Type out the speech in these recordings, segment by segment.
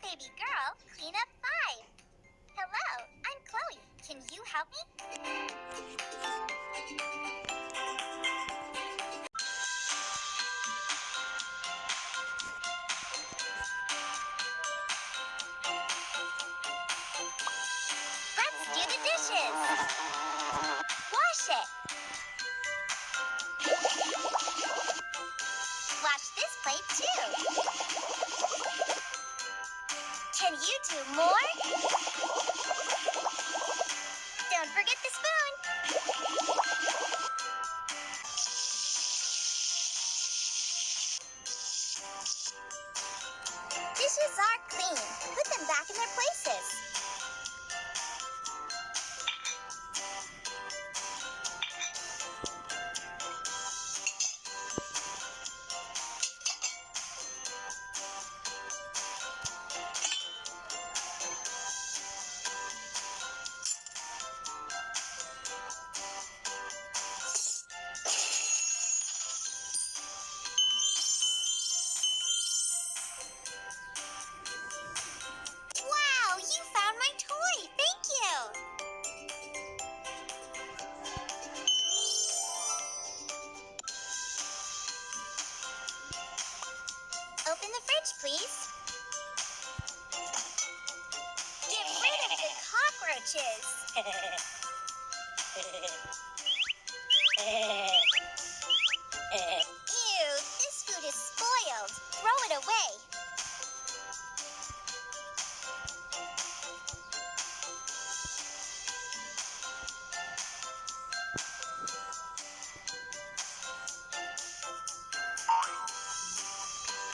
Baby girl, cleanup 5. Hello, I'm Chloe. Can you help me? Let's do the dishes. Wash it. Wash this plate too. Can you do more? Don't forget the spoon. Dishes are clean. Put them back in their places. Wow, you found my toy. Thank you. Open the fridge, please. Get rid of the cockroaches. Ew, this food is spoiled. Throw it away.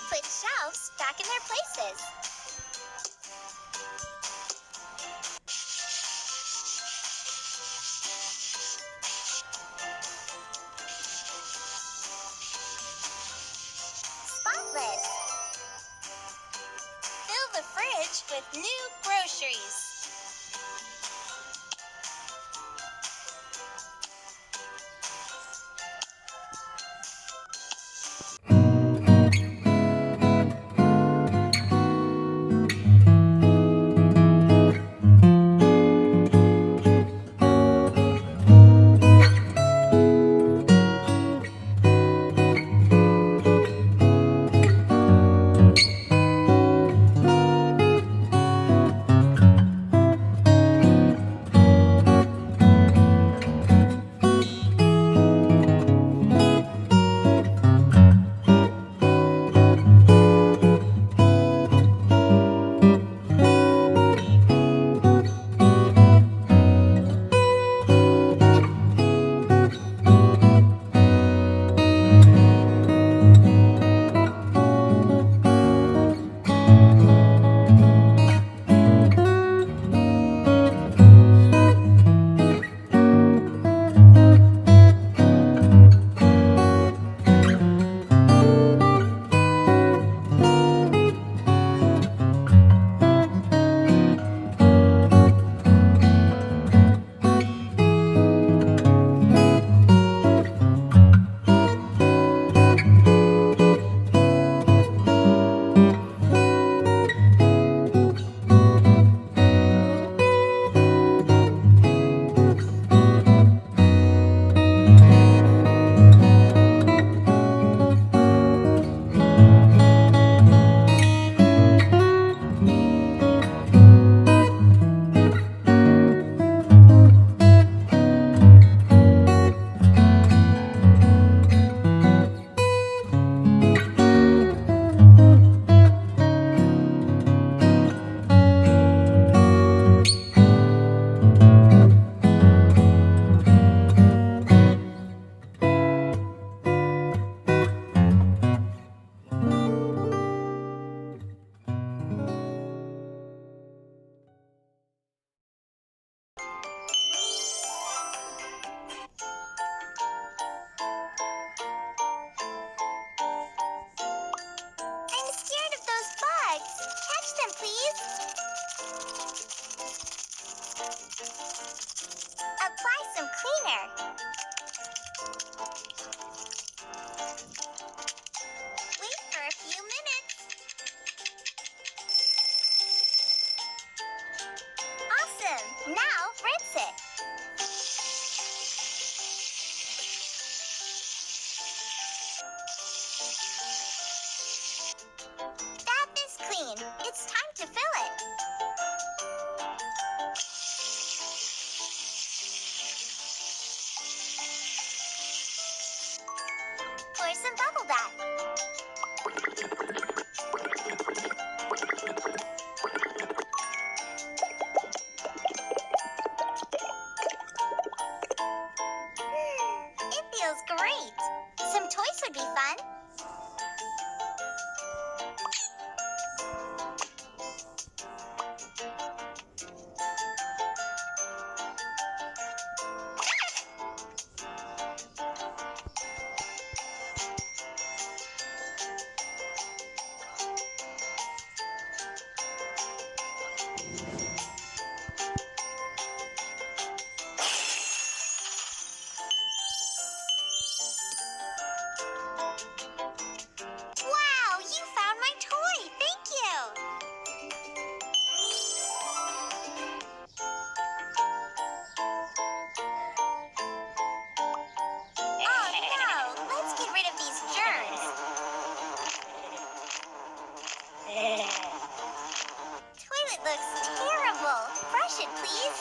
Put shelves back in their places. Spotless. Fill the fridge with new groceries. Apply some cleaner. Wait for a few minutes. Flush it, please.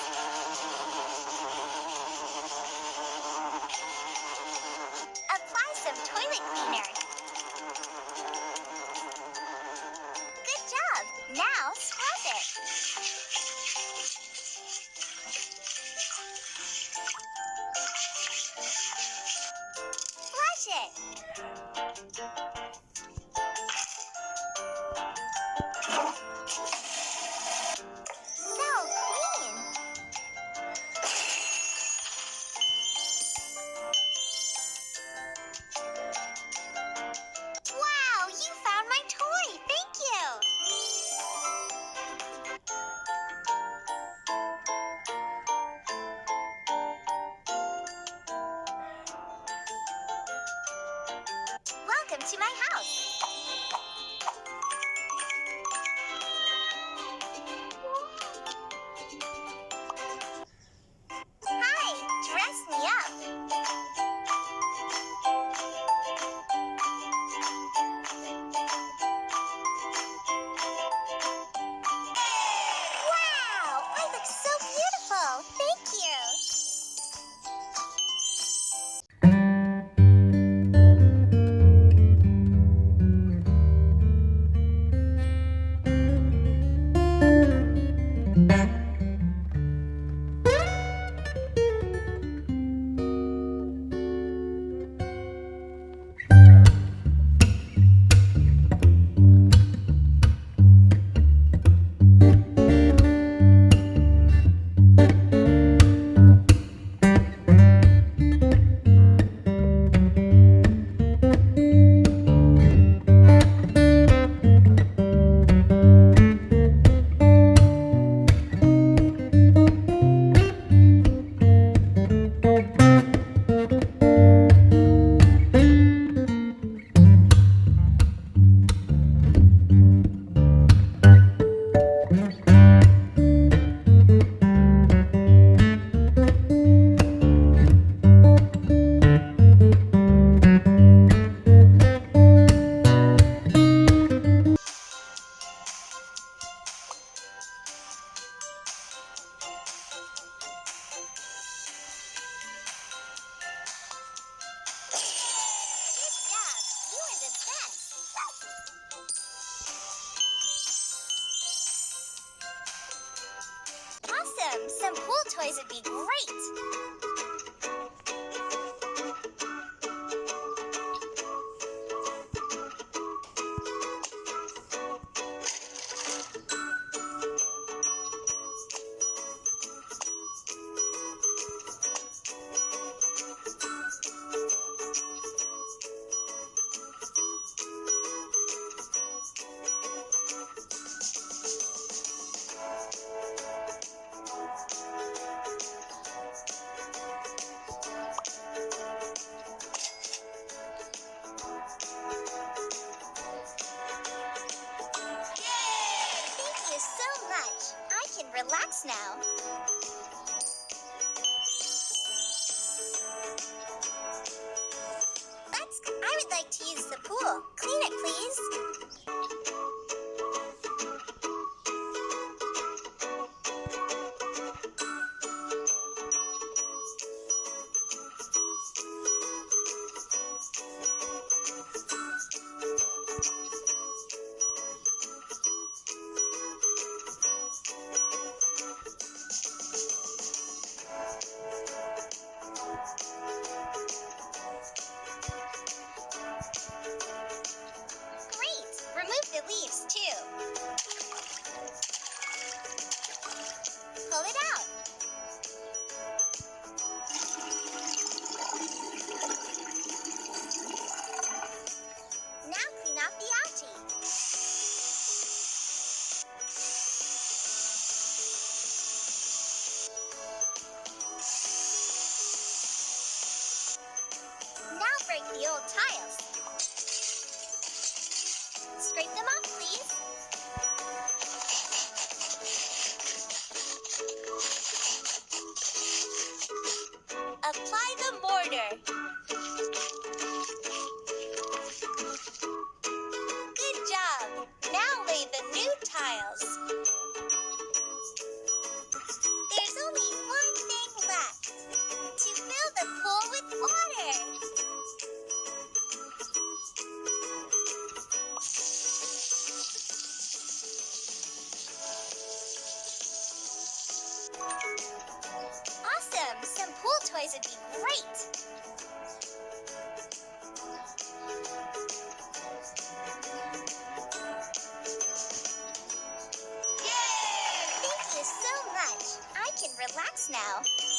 Apply some toilet cleaner. Good job. Now scrub it. Flush it. So clean. Wow, you found my toy. Thank you. Welcome to my house. Hi, dress me up. Wow, I look so beautiful. Thank you. Good job. You are the best. Awesome. Some pool toys would be great. Thank you so much. I can relax now. I would like to use the pool. Clean it, please. Remove the leaves, too. Pull it out. Now clean off the algae. Now break the old tiles. Scrape them off, please. Apply the mortar. Good job. Now lay the new tiles. boys would be great. Yay! Thank you so much. I can relax now.